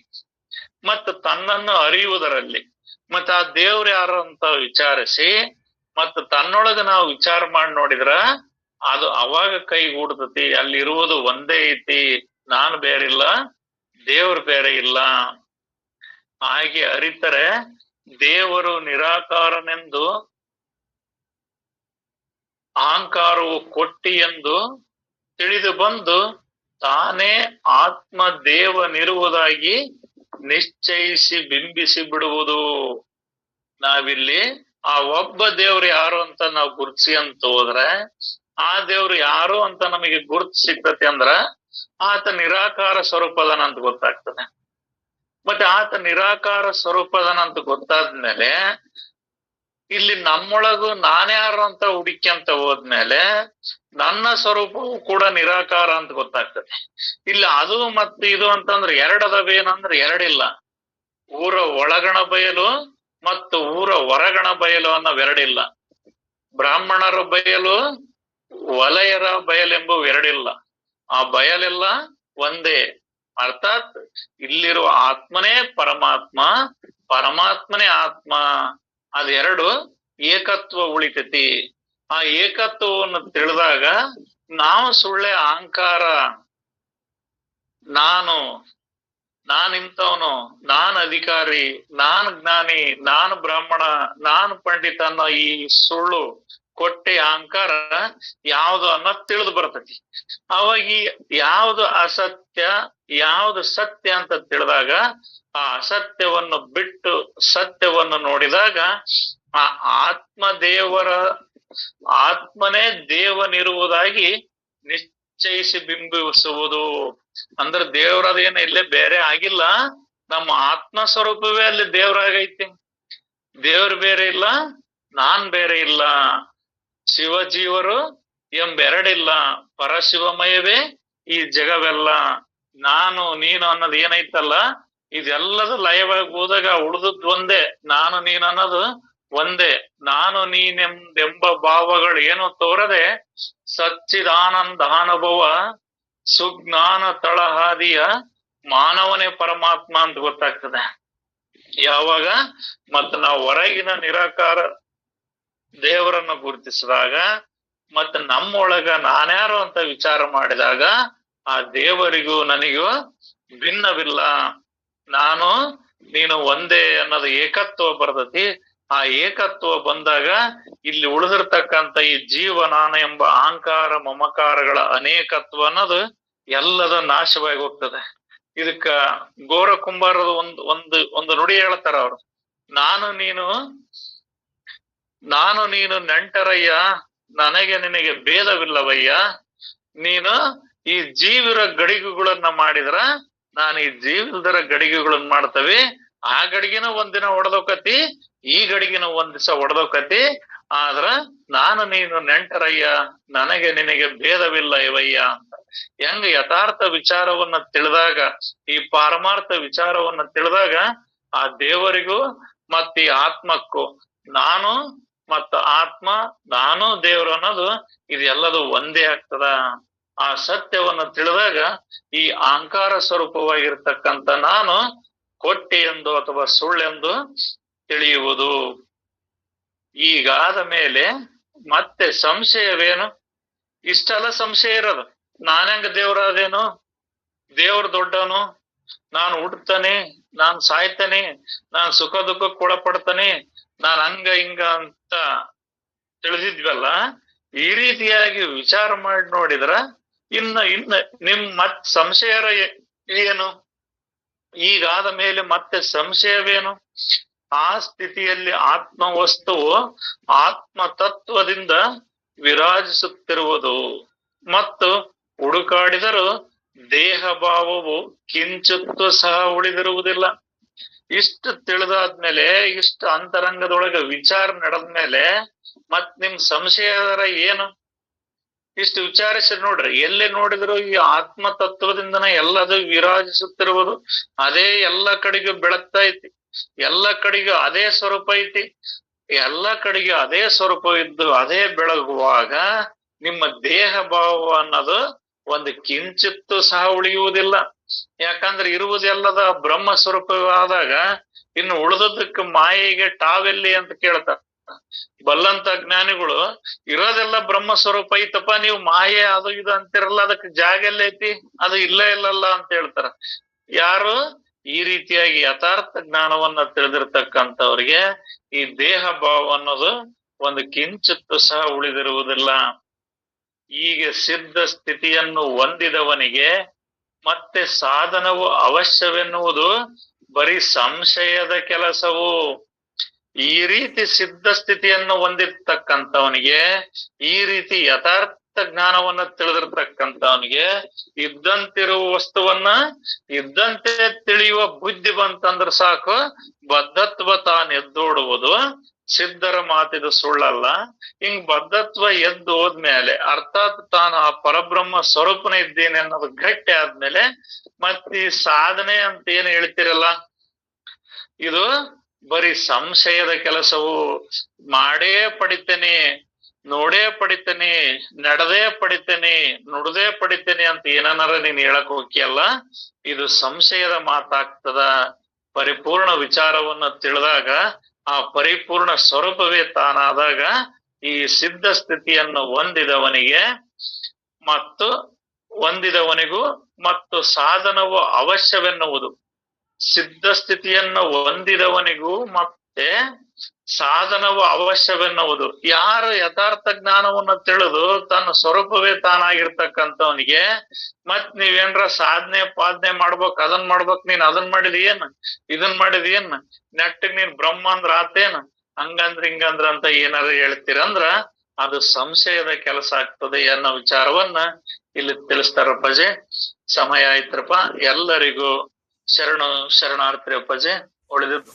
ಮತ್ತ ತನ್ನನ್ನು ಅರಿಯುವುದರಲ್ಲಿ. ಮತ್ತ ಆ ದೇವ್ರು ಯಾರು ಅಂತ ವಿಚಾರಿಸಿ ಮತ್ತ ತನ್ನೊಳಗ ನಾವು ವಿಚಾರ ಮಾಡಿ ನೋಡಿದ್ರ ಅದು ಅವಾಗ ಕೈಗೂಡ್ತತಿ. ಅಲ್ಲಿರುವುದು ಒಂದೇ ಐತಿ, ನಾನು ಬೇರಿಲ್ಲ, ದೇವ್ರು ಬೇರೆ ಇಲ್ಲ. ಹಾಗೆ ಅರಿತರೆ ದೇವರು ನಿರಾಕಾರನೆಂದು, ಅಹಂಕಾರವು ಕೊಟ್ಟಿ ಎಂದು ತಿಳಿದು ಬಂದು ತಾನೇ ಆತ್ಮ ದೇವನಿರುವುದಾಗಿ ನಿಶ್ಚಯಿಸಿ ಬಿಂಬಿಸಿ ಬಿಡುವುದು. ನಾವಿಲ್ಲಿ ಆ ಒಬ್ಬ ದೇವ್ರು ಯಾರು ಅಂತ ನಾವು ಗುರುತಿಸಿ ಅಂತ ಹೋದ್ರೆ, ಆ ದೇವ್ರು ಯಾರು ಅಂತ ನಮಗೆ ಗುರುತು ಸಿಗ್ತತಿ ಅಂದ್ರ ಆತ ನಿರಾಕಾರ ಸ್ವರೂಪದನ ಅಂತ ಗೊತ್ತಾಗ್ತದೆ. ಮತ್ತೆ ಆತ ನಿರಾಕಾರ ಸ್ವರೂಪದನ ಅಂತ ಗೊತ್ತಾದ್ಮೇಲೆ ಇಲ್ಲಿ ನಮ್ಮೊಳಗು ನಾನ್ಯಾರು ಅಂತ ಹುಡುಕ್ಯಂತ ಹೋದ್ಮೇಲೆ ನನ್ನ ಸ್ವರೂಪವು ಕೂಡ ನಿರಾಕಾರ ಅಂತ ಗೊತ್ತಾಗ್ತದೆ. ಇಲ್ಲಿ ಅದು ಮತ್ತೆ ಇದು ಅಂತಂದ್ರೆ ಎರಡದವೇನಂದ್ರೆ ಎರಡಿಲ್ಲ. ಊರ ಒಳಗಣ ಬಯಲು ಮತ್ತು ಊರ ಹೊರಗಣ ಬಯಲು ಅನ್ನವೆರಡಿಲ್ಲ. ಬ್ರಾಹ್ಮಣರ ಬಯಲು, ವಲಯರ ಬಯಲೆಂಬುವು ಎರಡಿಲ್ಲ. ಆ ಬಯಲೆಲ್ಲ ಒಂದೇ. ಅರ್ಥಾತ್ ಇಲ್ಲಿರುವ ಆತ್ಮನೇ ಪರಮಾತ್ಮ, ಪರಮಾತ್ಮನೇ ಆತ್ಮ. ಅದೆರಡು ಏಕತ್ವ ಉಳಿತೈತಿ. ಆ ಏಕತ್ವವನ್ನು ತಿಳಿದಾಗ ನಾವು ಸುಳ್ಳೆ ಅಹಂಕಾರ, ನಾನಿಂತವನು, ನಾನ್ ಅಧಿಕಾರಿ, ನಾನ್ ಜ್ಞಾನಿ, ನಾನ್ ಬ್ರಾಹ್ಮಣ, ನಾನ್ ಪಂಡಿತ ಅನ್ನೋ ಈ ಸುಳ್ಳು ಕೊಟ್ಟೆ ಅಹಂಕಾರ ಯಾವುದು ಅನ್ನೋದ್ ತಿಳಿದು ಬರ್ತೈತಿ. ಅವಾಗ ಈ ಯಾವುದು ಅಸತ್ಯ, ಯಾವುದು ಸತ್ಯ ಅಂತ ತಿಳಿದಾಗ, ಆ ಅಸತ್ಯವನ್ನು ಬಿಟ್ಟು ಸತ್ಯವನ್ನು ನೋಡಿದಾಗ ಆ ಆತ್ಮನೇ ದೇವನಿರುವುದಾಗಿ ನಿಶ್ಚಯಿಸಿ ಬಿಂಬಿಸುವುದು. ಅಂದ್ರೆ ದೇವರದೇನು ಇಲ್ಲೇ ಬೇರೆ ಆಗಿಲ್ಲ, ನಮ್ಮ ಆತ್ಮ ಸ್ವರೂಪವೇ ಅಲ್ಲಿ ದೇವರಾಗೈತಿ. ದೇವ್ರು ಬೇರೆ ಇಲ್ಲ, ನಾನ್ ಬೇರೆ ಇಲ್ಲ. ಶಿವಜೀವರು ಎಂಬೆರಡಿಲ್ಲ, ಪರಶಿವಮಯವೇ ಈ ಜಗವೆಲ್ಲ. ನಾನು ನೀನು ಅನ್ನೋದು ಏನೈತಲ್ಲ, ಇದೆಲ್ಲದು ಲಯವಾಗಿ ಹೋದಾಗ ಉಳಿದದ್ ಒಂದೇ. ನಾನು ನೀನು ಅನ್ನೋದು ಒಂದೇ. ನಾನು ನೀನೆಂಬ ಭಾವಗಳು ಏನು ತೋರದೆ ಸಚ್ಚಿದಾನಂದಾನುಭವ ಸುಜ್ಞಾನ ತಳಹಾದಿಯ ಮಾನವನೇ ಪರಮಾತ್ಮ ಅಂತ ಗೊತ್ತಾಗ್ತದೆ ಯಾವಾಗ. ಮತ್ತ ನಾವು ಹೊರಗಿನ ನಿರಾಕಾರ ದೇವರನ್ನು ಗುರುತಿಸಿದಾಗ, ಮತ್ತೆ ನಮ್ಮೊಳಗ ನಾನ್ಯಾರು ಅಂತ ವಿಚಾರ ಮಾಡಿದಾಗ, ಆ ದೇವರಿಗೂ ನನಗೂ ಭಿನ್ನವಿಲ್ಲ, ನಾನು ನೀನು ಒಂದೇ ಅನ್ನೋದು ಏಕತ್ವ ಬರ್ತತಿ. ಆ ಏಕತ್ವ ಬಂದಾಗ ಇಲ್ಲಿ ಉಳಿದಿರ್ತಕ್ಕಂಥ ಈ ಜೀವ ನಾನು ಎಂಬ ಅಹಂಕಾರ ಮಮಕಾರಗಳ ಅನೇಕತ್ವ ಅನ್ನೋದು ಎಲ್ಲದ ನಾಶವಾಗಿ ಹೋಗ್ತದೆ. ಇದಕ್ಕ ಗೋರ ಕುಂಬಾರದ ಒಂದು ನುಡಿ ಹೇಳ್ತಾರ ಅವ್ರು. ನಾನು ನೀನು ನೆಂಟರಯ್ಯ, ನನಗೆ ನಿನಗೆ ಭೇದವಿಲ್ಲವಯ್ಯ. ನೀನು ಈ ಜೀವಿರ ಗಡಿಗೆಗಳನ್ನ ಮಾಡಿದ್ರ ನಾನು ಈ ಜೀವಿಲ್ದರ ಗಡಿಗೆಗಳನ್ನ ಮಾಡ್ತವೆ. ಆ ಗಡಿಗೆನ ಒಂದಿನ ಹೊಡೆದೋಕತಿ, ಈ ಗಡಿಗೆನ ಒಂದ್ ದಿವಸ ಹೊಡೆದೋಕತಿ. ಆದ್ರ ನಾನು ನೀನು ನೆಂಟರಯ್ಯ, ನನಗೆ ನಿನಗೆ ಭೇದವಿಲ್ಲ ಇವಯ್ಯ ಅಂತ. ಹೆಂಗ ಯಥಾರ್ಥ ವಿಚಾರವನ್ನ ತಿಳಿದಾಗ, ಈ ಪಾರಮಾರ್ಥ ವಿಚಾರವನ್ನ ತಿಳಿದಾಗ, ಆ ದೇವರಿಗೂ ಮತ್ತ ಈ ಆತ್ಮಕ್ಕೂ, ನಾನು ಮತ್ತ ಆತ್ಮ, ನಾನು ದೇವರು ಅನ್ನೋದು ಇದೆಲ್ಲದು ಒಂದೇ ಆಗ್ತದ. ಆ ಸತ್ಯವನ್ನ ತಿಳಿದಾಗ ಈ ಅಹಂಕಾರ ಸ್ವರೂಪವಾಗಿರ್ತಕ್ಕಂಥ ನಾನು ಕೊಟ್ಟೆ ಎಂದು ಅಥವಾ ಸುಳ್ಳೆಂದು ತಿಳಿಯುವುದು. ಈಗಾದ ಮೇಲೆ ಮತ್ತೆ ಸಂಶಯವೇನು? ಇಷ್ಟೆಲ್ಲ ಸಂಶಯ ಇರೋದು. ನಾನೆಂಗ ದೇವರಾದೇನು? ದೇವ್ರ ದೊಡ್ಡವನು, ನಾನು ಹುಟ್ಟತಾನೆ, ನಾನ್ ಸಾಯ್ತಾನೆ, ನಾನ್ ಸುಖ ದುಃಖಕ್ಕೆ ಒಳಪಡ್ತಾನೆ, ನಾನ್ ಹಂಗ ಹಿಂಗ ಅಂತ ತಿಳಿದಿದ್ವಲ್ಲ. ಈ ರೀತಿಯಾಗಿ ವಿಚಾರ ಮಾಡಿ ನೋಡಿದ್ರ ಇನ್ನ ನಿಮ್ ಮತ್ ಸಂಶಯ ಏನು? ಈಗಾದ ಮೇಲೆ ಮತ್ತೆ ಸಂಶಯವೇನು? ಆ ಸ್ಥಿತಿಯಲ್ಲಿ ಆತ್ಮ ವಸ್ತುವು ಆತ್ಮ ತತ್ವದಿಂದ ವಿರಾಜಿಸುತ್ತಿರುವುದು ಮತ್ತು ಹುಡುಕಾಡಿದರೂ ದೇಹ ಭಾವವು ಕಿಂಚಿತ್ತು ಸಹ ಉಳಿದಿರುವುದಿಲ್ಲ. ಇಷ್ಟು ತಿಳಿದಾದ್ಮೇಲೆ, ಇಷ್ಟು ಅಂತರಂಗದೊಳಗ ವಿಚಾರ ನಡೆದ್ಮೇಲೆ ಮತ್ ನಿಮ್ ಸಂಶಯದರ ಏನು? ಇಷ್ಟು ವಿಚಾರಿಸಿ ನೋಡ್ರಿ. ಎಲ್ಲಿ ನೋಡಿದ್ರು ಈ ಆತ್ಮ ತತ್ವದಿಂದನೇ ಎಲ್ಲದು ವಿರಾಜಿಸುತ್ತಿರುವುದು. ಅದೇ ಎಲ್ಲ ಕಡೆಗೂ ಬೆಳಗ್ತಾ ಐತಿ, ಎಲ್ಲ ಕಡೆಗೂ ಅದೇ ಸ್ವರೂಪ ಐತಿ. ಎಲ್ಲ ಕಡೆಗೂ ಅದೇ ಸ್ವರೂಪ ಇದ್ದು ಅದೇ ಬೆಳಗುವಾಗ ನಿಮ್ಮ ದೇಹ ಭಾವ ಅನ್ನೋದು ಒಂದು ಕಿಂಚಿತ್ತು ಸಹ ಉಳಿಯುವುದಿಲ್ಲ. ಯಾಕಂದ್ರೆ ಇರುವುದೆಲ್ಲದ ಬ್ರಹ್ಮ ಸ್ವರೂಪವಾದಾಗ ಇನ್ನು ಉಳಿದದಕ್ಕೆ ಮಾಯೆಗೆ ಟಾವೆಲ್ಲಿ ಅಂತ ಕೇಳ್ತಾರ. ಬಲ್ಲಂತ ಜ್ಞಾನಿಗಳು ಇರೋದೆಲ್ಲ ಬ್ರಹ್ಮ ಸ್ವರೂಪ ಐತಪ್ಪ, ನೀವು ಮಾಯೆ ಅದು ಇದು ಅಂತಿರಲ್ಲ, ಅದಕ್ಕೆ ಜಾಗ ಎಲ್ಲ ಐತಿ, ಅದು ಇಲ್ಲಲ್ಲ ಅಂತ ಹೇಳ್ತಾರ. ಯಾರು ಈ ರೀತಿಯಾಗಿ ಯಥಾರ್ಥ ಜ್ಞಾನವನ್ನ ತಿಳಿದಿರ್ತಕ್ಕಂಥವ್ರಿಗೆ ಈ ದೇಹ ಭಾವ ಅನ್ನೋದು ಒಂದು ಕಿಂಚಿತ್ತು ಸಹ ಉಳಿದಿರುವುದಿಲ್ಲ. ಈಗ ಸಿದ್ಧ ಸ್ಥಿತಿಯನ್ನು ಹೊಂದಿದವನಿಗೆ ಮತ್ತೆ ಸಾಧನವು ಅವಶ್ಯವೆನ್ನುವುದು ಬರೀ ಸಂಶಯದ ಕೆಲಸವು. ಈ ರೀತಿ ಸಿದ್ಧ ಸ್ಥಿತಿಯನ್ನು ಹೊಂದಿರ್ತಕ್ಕಂಥವನಿಗೆ, ಈ ರೀತಿ ಯಥಾರ್ಥ ಜ್ಞಾನವನ್ನ ತಿಳಿದಿರ್ತಕ್ಕಂಥವನಿಗೆ ಇದ್ದಂತಿರುವ ವಸ್ತುವನ್ನ ಇದ್ದಂತೆ ತಿಳಿಯುವ ಬುದ್ಧಿ ಬಂತಂದ್ರ ಸಾಕು, ಬದ್ಧತ್ವ ತಾನು ಎದ್ದೋಡುವುದು. ಸಿದ್ಧರ ಮಾತಿದು ಸುಳ್ಳಲ್ಲ. ಹಿಂಗ್ ಬದ್ಧತ್ವ ಎದ್ದು ಹೋದ್ಮೇಲೆ, ಅರ್ಥಾತ್ ತಾನು ಆ ಪರಬ್ರಹ್ಮ ಸ್ವರೂಪನೇ ಇದ್ದೇನೆ ಅನ್ನೋದು ಗಟ್ಟಿ ಆದ್ಮೇಲೆ, ಮತ್ ಈ ಸಾಧನೆ ಅಂತ ಏನ್ ಹೇಳ್ತಿರಲ್ಲ, ಇದು ಬರೀ ಸಂಶಯದ ಕೆಲಸವು ಮಾಡೇ ಪಡಿತೇನೆ, ನೋಡೇ ಪಡಿತೇನೆ, ನಡೆದೇ ಪಡಿತೇನೆ, ನುಡ್ದೇ ಪಡಿತೇನೆ ಅಂತ ಏನನ್ನಾರ ನೀನ್ ಹೇಳಕ್ ಹೋಗಿಯಲ್ಲ, ಇದು ಸಂಶಯದ ಮಾತಾಗ್ತದ. ಪರಿಪೂರ್ಣ ವಿಚಾರವನ್ನ ತಿಳಿದಾಗ ಆ ಪರಿಪೂರ್ಣ ಸ್ವರೂಪವೇ ತಾನಾದಾಗ ಈ ಸಿದ್ಧ ಸ್ಥಿತಿಯನ್ನು ಹೊಂದಿದವನಿಗೂ ಮತ್ತು ಸಾಧನವು ಅವಶ್ಯವೆನ್ನುವುದು. ಸಿದ್ಧ ಸ್ಥಿತಿಯನ್ನು ಹೊಂದಿದವನಿಗೂ ಮತ್ತೆ ಸಾಧನವು ಅವಶ್ಯವೆನ್ನುವುದು. ಯಾರು ಯಥಾರ್ಥ ಜ್ಞಾನವನ್ನು ತಿಳಿದು ತನ್ನ ಸ್ವರೂಪವೇ ತಾನಾಗಿರ್ತಕ್ಕಂಥವನಿಗೆ ಮತ್ ನೀವೇನ್ರ ಸಾಧನೆ ಪಾದನೆ ಮಾಡ್ಬೇಕ್, ನೀನ್ ಅದನ್ ಮಾಡಿದೀಯೇನ್, ಇದನ್ ಮಾಡಿದೀಯೇನ್, ನೆಟ್ಟಿಗ್ ನೀನ್ ಬ್ರಹ್ಮ ಅಂದ್ರ ಆತೇನ್, ಹಂಗಂದ್ರ ಹಿಂಗಂದ್ರ ಅಂತ ಏನಾರ ಹೇಳ್ತೀರಂದ್ರ ಅದು ಸಂಶಯದ ಕೆಲಸ ಆಗ್ತದೆ ಅನ್ನೋ ವಿಚಾರವನ್ನ ಇಲ್ಲಿ ತಿಳಿಸ್ತಾರ ಅಪ್ಪಾಜಿ. ಸಮಯ ಆಯ್ತ್ರಪ್ಪ. ಎಲ್ಲರಿಗೂ ಶರಣಾರ್ಥಿ ಅಪ್ಪಾಜಿ. ಉಳಿದಿದ್ದು